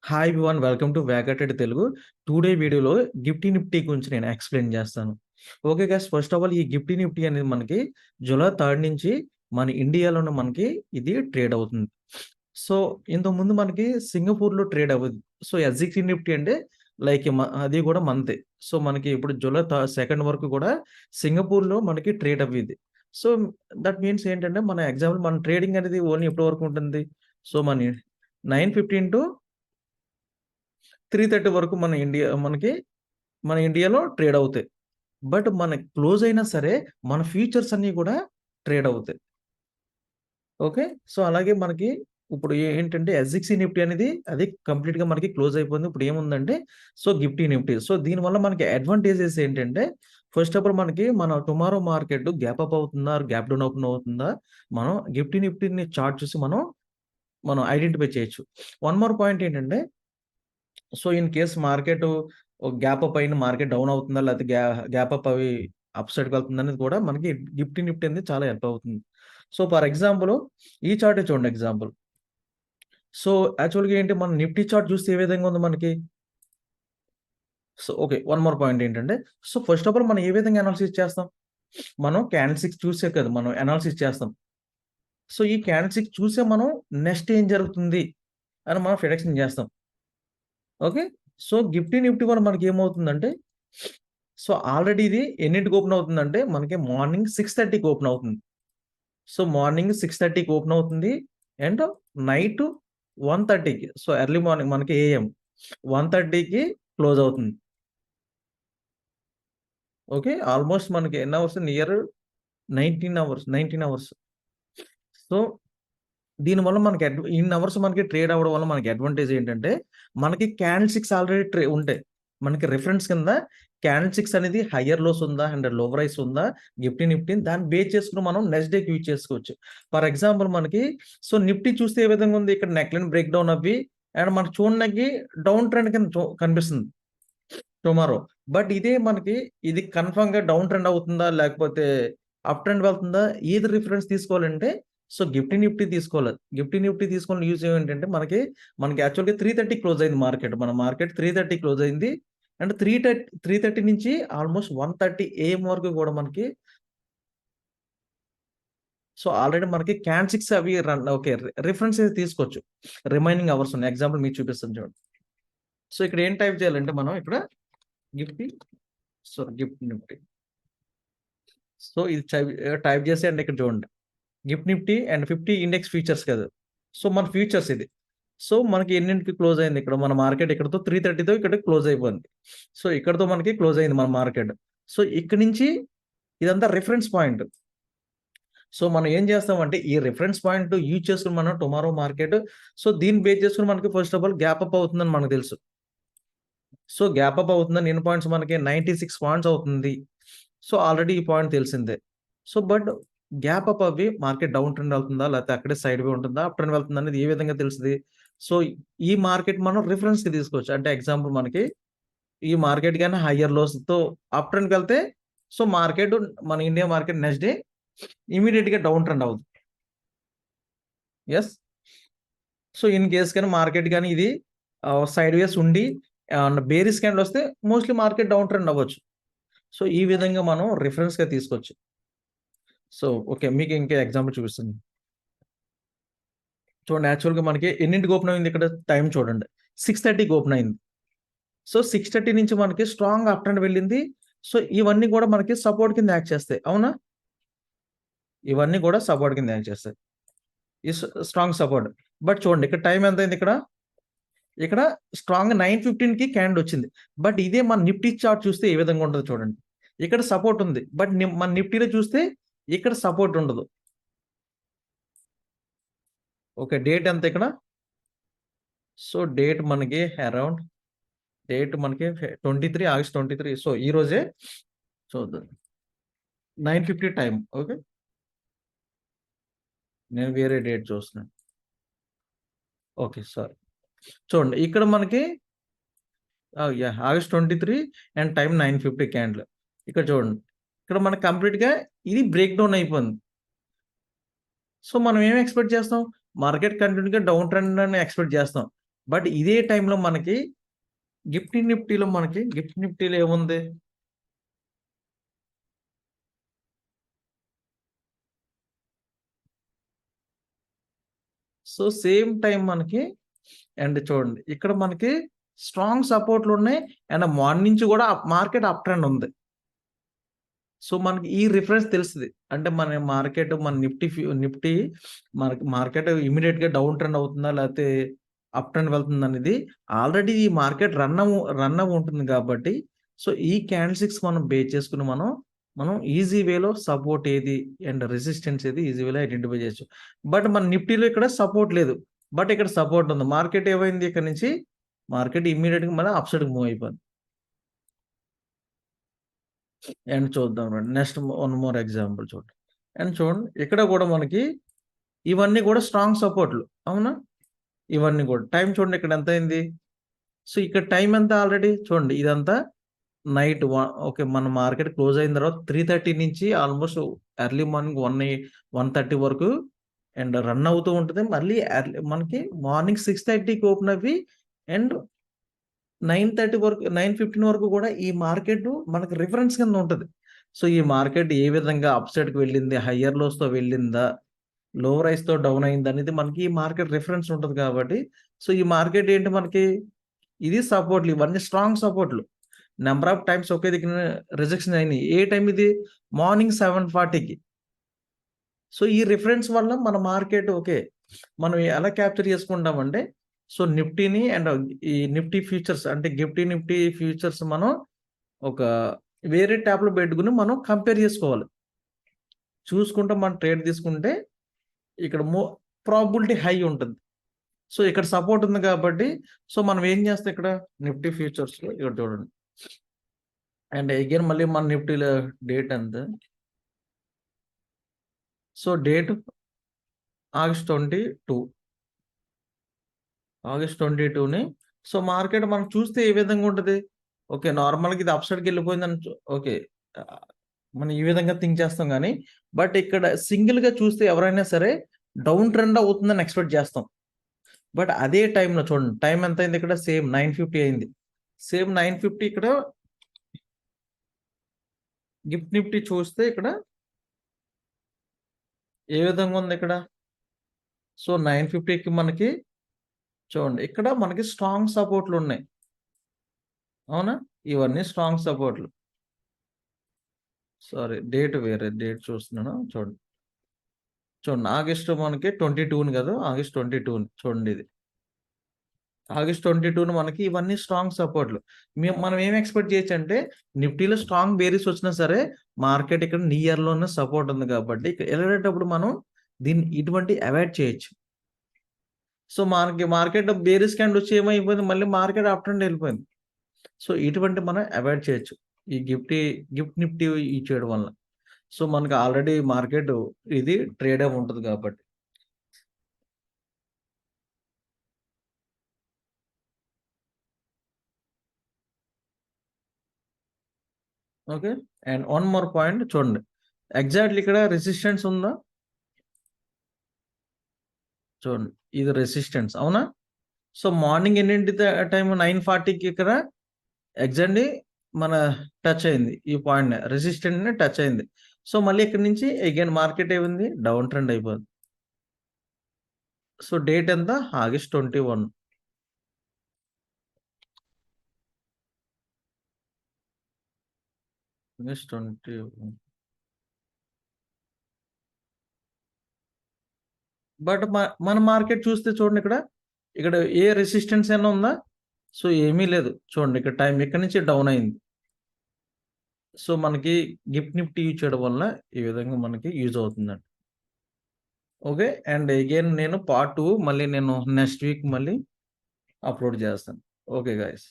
Hi everyone, welcome to వ్యాకటెడ్ Telugu. Today video Nifty గురించి నేను ఎక్స్‌ప్లెయిన్ చేస్తాను. Okay guys, first of all ఈ నిఫ్టీ అనేది మనకి జూలై 3 నుంచి మన ఇండియాలోనే మనకి ఇది ట్రేడ్ అవుతుంది. సో, ఇంతకుముందు మనకి సింగపూర్‌లో ట్రేడ్ అవ్వదు. సో, ఎస్‌జిటి నిఫ్టీ అంటే లైక్ అది కూడా మనదే. సో, మనకి ఇప్పుడు జూలై 2 వరకు కూడా సింగపూర్‌లో మనకి ట్రేడ్ అవ్విద్ది. సో, దట్ మీన్స్ ఏంటంటే మన ఎగ్జాంపుల్ మన ట్రేడింగ్ అనేది ఓన్లీ ఎప్పటి వరకు ఉంటుంది? సో, మన 9:15 టు 3:30 వరకు మన ఇండియాలో ట్రేడ్ అవుతాయి. బట్ మనకి క్లోజ్ అయినా సరే మన ఫ్యూచర్స్ అన్నీ కూడా ట్రేడ్ అవుతాయి. ఓకే. సో, అలాగే మనకి ఇప్పుడు ఏంటంటే ఎస్‌జిటి నిఫ్టీ అనేది అది కంప్లీట్‌గా మనకి క్లోజ్ అయిపోయింది. ఇప్పుడు ఏముందంటే సో, నిఫ్టీ. సో, దీనివల్ల మనకి అడ్వాంటేజెస్ ఏంటంటే ఫస్ట్ ఆఫ్ ఆల్ మనకి మన టుమారో మార్కెట్ గ్యాప్ అప్ అవుతుందా? ఆర్ గ్యాప్ డౌన్ ఓపెన్ అవుతుందా? మనం నిఫ్టీని చార్ట్ చూసి మనం ఐడెంటిఫై చేయొచ్చు. వన్ మోర్ పాయింట్ ఏంటంటే so, in case market gap up అయిన మార్కెట్ డౌన్ అవుతుందా? లేకపోతే గ్యాప్ అప్ అవి అప్ సైడ్‌కి వెళ్తుందనేది కూడా మనకి నిఫ్టీ అనేది చాలా హెల్ప్ అవుతుంది. సో, ఫర్ ఎగ్జాంపుల్ ఈ చార్టే చూడండి ఎగ్జాంపుల్. సో, యాక్చువల్‌గా ఏంటి మన నిఫ్టీ చార్ట్ చూస్తే ఏ విధంగా ఉంది మనకి? So, okay. One more point ఏంటంటే సో, ఫస్ట్ ఆఫ్ ఆల్ మనం ఏ విధంగా అనాలిసిస్ చేస్తాం? మనం క్యాండిల్ చూసే కదా మనం అనాలిసిస్ చేస్తాం. సో, ఈ క్యాండిల్ చూసే మనం నెక్స్ట్ ఏం జరుగుతుంది అని మనం ప్రిడిక్షన్ చేస్తాం. ఓకే. సో, నిఫ్టీ కూడా మనకేమవుతుందంటే సో, ఆల్రెడీ ఇది ఎన్నింటికి ఓపెన్ అవుతుందంటే, మనకి మార్నింగ్ 6:30కి ఓపెన్ అవుతుంది. సో, మార్నింగ్ 6:30కి ఓపెన్ అవుతుంది. అండ్ నైట్ 1:30కి సో, ఎర్లీ మార్నింగ్ మనకి ఏఎం 1:30కి క్లోజ్ అవుతుంది. ఓకే. ఆల్‌మోస్ట్ మనకి ఎన్ని అవర్స్ నియర్ 19 అవర్స్. సో, దీనివల్ల మనకి ఇన్ని అవర్స్ మనకి ట్రేడ్ అవ్వడం వల్ల మనకి అడ్వాంటేజ్ ఏంటంటే, మనకి క్యాండిల్ ఆల్రెడీ ఉంటాయి. మనకి రిఫరెన్స్ కింద క్యాండిల్ అనేది హైయర్ లోస్ ఉందా? అండ్ లోవర్ హైస్ ఉందా? నిఫ్టీ దాన్ని బేస్ చేసుకొని మనం నెక్స్ట్ డేకి యూజ్ చేసుకోవచ్చు. ఫర్ ఎగ్జాంపుల్ మనకి సో, నిఫ్టీ చూస్తే ఏ విధంగా ఉంది? ఇక్కడ నెక్‌లైన్ బ్రేక్ డౌన్ అవ్వి అండ్ మనకు చూడడానికి డౌన్ ట్రెండ్ కింద కనిపిస్తుంది టుమారో. బట్ ఇదే మనకి ఇది కన్ఫర్మ్‌గా డౌన్ ట్రెండ్ అవుతుందా? లేకపోతే అప్ ట్రెండ్ వెళ్తుందా? ఏది రిఫరెన్స్ తీసుకోవాలంటే సో, నిఫ్టీ తీసుకోవాలి. నిఫ్టీ తీసుకొని యూజ్ ఏంటంటే మనకి యాక్చువల్‌గా 3:30 క్లోజ్ అయింది మార్కెట్. మన మార్కెట్ 3:30 క్లోజ్ అయింది. అండ్ 3:30 నుంచి ఆల్‌మోస్ట్ 1:30 ఏఎం వరకు కూడా మనకి సో, ఆల్రెడీ మనకి క్యాండిల్స్ అవి ఓకే. రిఫరెన్స్ అయితే తీసుకోవచ్చు. రిమైనింగ్ అవర్స్ ఉన్నాయి. ఎగ్జాంపుల్ మీకు చూపిస్తాను చూడండి. సో, ఇక్కడ ఏం టైప్ చేయాలంటే మనం ఇక్కడ నిఫ్టీ నిఫ్టీ. సో, ఇది టైప్ చేసేయండి ఇక్కడ చూడండి. నిఫ్టీ అండ్ 50 ఇండెక్స్ ఫ్యూచర్స్ కాదు. సో, మన ఫ్యూచర్స్ ఇది. సో, మనకి ఎన్నింటికి క్లోజ్ అయింది ఇక్కడ మన మార్కెట్ ఇక్కడితో 3:30తో ఇక్కడ క్లోజ్ అయిపోయింది. సో, ఇక్కడితో మనకి క్లోజ్ అయింది మన మార్కెట్. సో, ఇక్కడి నుంచి ఇదంతా రిఫరెన్స్ పాయింట్. సో, మనం ఏం చేస్తామంటే ఈ రిఫరెన్స్ పాయింట్ యూజ్ చేసుకొని మనం టుమారో మార్కెట్ సో, దీన్ని బేస్ చేసుకొని మనకి first of all gap up అవుతుందని మనకు తెలుసు. సో, గ్యాప్ అప్ అవుతుందని ఎన్ని పాయింట్స్ మనకి 96 పాయింట్స్ అవుతుంది. సో, ఆల్రెడీ ఈ పాయింట్ తెలిసిందే. సో, బట్ గ్యాప్ అప్ అవ్వి మార్కెట్ డౌన్ ట్రెండ్ వెళ్తుందా? లేకపోతే అక్కడే సైడ్ వే ఉంటుందా? అప్ ట్రెండ్ వెళ్తుందా? అనేది ఏ విధంగా తెలుస్తది? సో, ఈ మార్కెట్ మనం రిఫరెన్స్‌కి తీసుకోవచ్చు. అంటే ఎగ్జాంపుల్ మనకి ఈ మార్కెట్ గాని హైయర్ లోస్‌తో అప్ ట్రెండ్‌కెళ్తే సో, మన ఇండియా మార్కెట్ నెక్స్ట్ డే ఇమ్మీడియేట్‌గా డౌన్ ట్రెండ్ అవుద్ది. యెస్. సో, ఇన్ కేస్ గాని మార్కెట్ గాని ఇది సైడ్ వేస్ ఉండి బేరిష్ క్యాండిల్ వస్తే మోస్ట్‌లీ మార్కెట్ డౌన్ ట్రెండ్ అవ్వచ్చు. సో, ఈ విధంగా మనం రిఫరెన్స్‌గా తీసుకోవచ్చు. So, okay. మీకు ఇంకా ఎగ్జాంపుల్ చూపిస్తాను. చూడండి యాక్చువల్‌గా మనకి ఎన్నింటికి ఓపెన్ అయింది ఇక్కడ టైమ్ చూడండి. 6:30కి ఓపెన్ అయింది. సో, 6:30 నుంచి మనకి స్ట్రాంగ్ అప్ ట్రెండ్ వెళ్ళింది. సో, ఇవన్నీ కూడా మనకి సపోర్ట్ కింద యాక్ట్ చేస్తాయి. అవునా? ఇవన్నీ కూడా సపోర్ట్ కింద యాక్ట్ చేస్తాయి. ఈ స్ట్రాంగ్ సపోర్ట్. బట్ చూడండి ఇక్కడ టైమ్ ఎంతయింది ఇక్కడ? ఇక్కడ స్ట్రాంగ్ 9:15కి క్యాండిల్ వచ్చింది. బట్ ఇదే మన నిఫ్టీ చార్ట్ చూస్తే ఏ విధంగా ఉంటదో చూడండి. ఇక్కడ సపోర్ట్ ఉంది. బట్ మన నిఫ్టీలో చూస్తే ఇక్కడ సపోర్ట్ ఉండదు. ఓకే. డేట్ ఎంత ఇక్కడ? సో, డేట్ మనకి 23 ఆగస్ట్ 23. సో, ఈ రోజే చూద్దాం. 9:50 టైమ్. ఓకే. నేను వేరే డేట్ చూస్తున్నాను. ఓకే. సారీ. చూడండి ఇక్కడ మనకి yeah! August 23 and time 9:50 candle. ఇక్కడ చూడండి. ఇక్కడ మనకు కంప్లీట్‌గా ఇది బ్రేక్ డౌన్ అయిపోయింది. సో, మనం ఏమి ఎక్స్‌పెక్ట్ చేస్తాం? మార్కెట్ కంటిన్యూ‌గా డౌన్ ట్రెండ్ అని ఎక్స్‌పెక్ట్ చేస్తాం. బట్ ఇదే టైంలో మనకి నిఫ్టీలో ఏముంది? సో, సేమ్ టైం మనకి అండ్ చూడండి ఇక్కడ మనకి స్ట్రాంగ్ సపోర్ట్‌లున్నాయి. అండ్ మార్నింగ్ నుంచి గూడా మార్కెట్ అప్ ట్రెండ్ ఉంది. సో, మనకి ఈ రిఫరెన్స్ తెలుస్తది. అంటే మన నిఫ్టీ మనకి మార్కెట్ ఇమ్మీడియేట్‌గా డౌన్ ట్రెండ్ అవుతుందా? లేతే అప్ ట్రెండ్ వెళ్తుందనేది ఆల్రెడీ ఈ మార్కెట్ రన్ అవ్వి ఉంటుంది కాబట్టి, సో, ఈ క్యాండిల్ మనం బేస్ చేసుకొని మనం ఈజీ వేలో సపోర్ట్ ఏది అండ్ రెసిస్టెన్స్ ఏది ఈజీ వేలో ఐడెంటిఫై చేయొచ్చు. బట్ మన నిఫ్టీలో ఇక్కడ సపోర్ట్ లేదు. బట్ ఇక్కడ సపోర్ట్ ఉంది. మార్కెట్ ఏమైంది ఇక్కడ నుంచి మార్కెట్ ఇమ్మీడియేట్‌గా మళ్ళీ అప్ సైడ్‌కి మూవ్ అయిపోయింది. అండ్ చూద్దాం రండి. నెక్స్ట్ వన్ మోర్ ఎగ్జాంపుల్ చూడండి. అండ్ చూడండి ఇక్కడ గూడా మనకి ఇవన్నీ గూడా స్ట్రాంగ్ సపోర్ట్‌లు. అవునా? ఇవన్నీ గూడా. టైం చూడండి ఇక్కడ ఎంతయింది? సో, ఇక్కడ టైం ఎంత ఆల్రెడీ చూడండి ఇదంతా నైట్ ఓకే. మన మార్కెట్ క్లోజ్ అయిన తర్వాత 3:30 నుంచి ఆల్‌మోస్ట్ ఎర్లీ మార్నింగ్ 1:30 వరకు అండ్ రన్ అవుతూ ఉంటది. మళ్ళీ మనకి మార్నింగ్ 6:30కి ఓపెన్ అవ్వి అండ్ 9:30 వరకు 9:15 వరకు గూడా ఈ మార్కెట్ మనకు రిఫరెన్స్ కింద ఉంటది. సో, ఈ మార్కెట్ ఏ విధంగా అప్ సైడ్‌కి వెళ్ళింది, హయ్యర్ లోస్‌తో వెళ్ళిందా, లో రైజ్‌తో డౌన్ అయిందనేది మనకి ఈ మార్కెట్ రిఫరెన్స్ ఉంటది కాబట్టి, సో, ఈ మార్కెట్ ఏంటి మనకి ఇది సపోర్ట్‌లు ఇవన్నీ స్ట్రాంగ్ సపోర్ట్‌లు. నంబర్ ఆఫ్ టైమ్స్ ఒకే దగ్గర రిజెక్షన్ అయినాయి. ఏ టైమ్ ఇది? మార్నింగ్ 7:40కి. సో, ఈ రిఫరెన్స్ వల్ల మన మార్కెట్ ఓకే. మనం ఎలా క్యాప్చర్ చేసుకుంటామంటే, సో, నిఫ్టీని అండ్ ఈ నిఫ్టీ ఫ్యూచర్స్ అంటే నిఫ్టీ ఫ్యూచర్స్ మనం ఒక వేరే ట్యాబ్‌లో పెట్టుకొని మనం కంపేర్ చేసుకోవాలి. చూసుకుంటే మనం ట్రేడ్ తీసుకుంటే ఇక్కడ ప్రాబబిలిటీ హై ఉంటది. సో, ఇక్కడ సపోర్ట్ ఉంది కాబట్టి, సో, మనం ఏం చేస్తాం ఇక్కడ నిఫ్టీ ఫ్యూచర్స్‌లో ఇక్కడ చూడండి. అండ్ అగైన్ మళ్ళీ మన నిఫ్టీలో డేట్ ఎంత? So, date August 22. ఆగస్ట్ 22ని సో, మార్కెట్ మనం చూస్తే ఏ విధంగా ఉంటది? ఓకే. నార్మల్‌గా ఇది అప్ సైడ్‌కెళ్ళిపోయిందని ఓకే. ఆహ్, మనం ఈ విధంగా థింక్ చేస్తాం గానీ, బట్ ఇక్కడ సింగిల్‌గా చూస్తే ఎవరైనా సరే డౌన్ ట్రెండ్ అవుతుందని ఎక్స్‌పెక్ట్ చేస్తాం. బట్ అదే టైంలో చూడండి. టైం ఎంతయింది ఇక్కడ? సేమ్ 9:50 అయింది. సేమ్ 9:50 ఇక్కడ నిఫ్టీ చూస్తే ఇక్కడ ఏ విధంగా ఉంది ఇక్కడ? సో, 9:50కి మనకి చూడండి. ఇక్కడ మనకి స్ట్రాంగ్ సపోర్ట్‌లున్నాయి. అవునా? ఇవన్నీ స్ట్రాంగ్ సపోర్ట్‌లు. సారీ డేట్ వేరే డేట్ చూస్తున్నాను. చూడండి. చూడండి ఆగస్ట్ మనకి 22 గదా! ఆగస్ట్ 22 చూడండి ఇది. ఆగస్ట్ 22 మనకి ఇవన్నీ స్ట్రాంగ్ సపోర్ట్‌లు. మనం ఏం ఎక్స్‌పెక్ట్ చేయొచ్చంటే నిఫ్టీలో స్ట్రాంగ్ బేరీస్ వచ్చినా సరే మార్కెట్ ఇక్కడ నియర్‌లోనే సపోర్ట్ ఉంది కాబట్టి ఎళ్ళేటప్పుడు మనం దీన్ని ఇటువంటి అవాయిడ్ చేయొచ్చు. సో, మనకి మార్కెట్ బేరిష్ క్యాండిల్ వచ్చి ఏమైపోయింది మళ్ళీ మార్కెట్ అప్ ట్రెండ్ ఎళ్ళిపోయింది. సో, ఇటువంటి మనం అవాయిడ్ చేయొచ్చు. ఈ నిఫ్టీ యూజ్ చేయడం వలన. సో, మనకు ఆల్రెడీ మార్కెట్ ఇది ట్రేడ్ అవ్వి ఉంటది కాబట్టి. Okay. And one more point చూడండి. ఎగ్జాక్ట్‌లీ ఇక్కడ రెసిస్టెన్స్ ఉందా? చూడండి. ఇది రెసిస్టెన్స్ అవునా? సో, మార్నింగ్ ఎన్నింటి టైమ్ 9:40కి ఇక్కడ ఎగ్జాక్ట్‌లీ మన టచ్ అయింది. ఈ పాయింట్‌ని రెసిస్టెంట్‌ని టచ్ అయింది. సో, మళ్ళీ ఇక్కడి నుంచి అగైన్ మార్కెట్ ఏమైంది? డౌన్ ట్రెండ్ అయిపోయింది. సో, డేట్ ఎంత? ఆగస్ట్ 21. ఆగస్ట్ 21. బట్ మన మార్కెట్ చూస్తే చూడండి ఇక్కడ. ఇక్కడ ఏ రెసిస్టెన్స్ అయినా ఉందా? సో, ఏమీ లేదు. చూడండి ఇక్కడ టైం ఇక్కడి నుంచి డౌన్ అయింది. సో, మనకి నిఫ్టీ యూజ్ చేయడం వల్ల ఈ విధంగా మనకి యూజ్ అవుతుందండి. ఓకే. అండ్ అగైన్ నేను పార్ట్ 2 మళ్ళీ నేను నెక్స్ట్ వీక్ మళ్ళీ అప్‌లోడ్ చేస్తాను. Okay guys.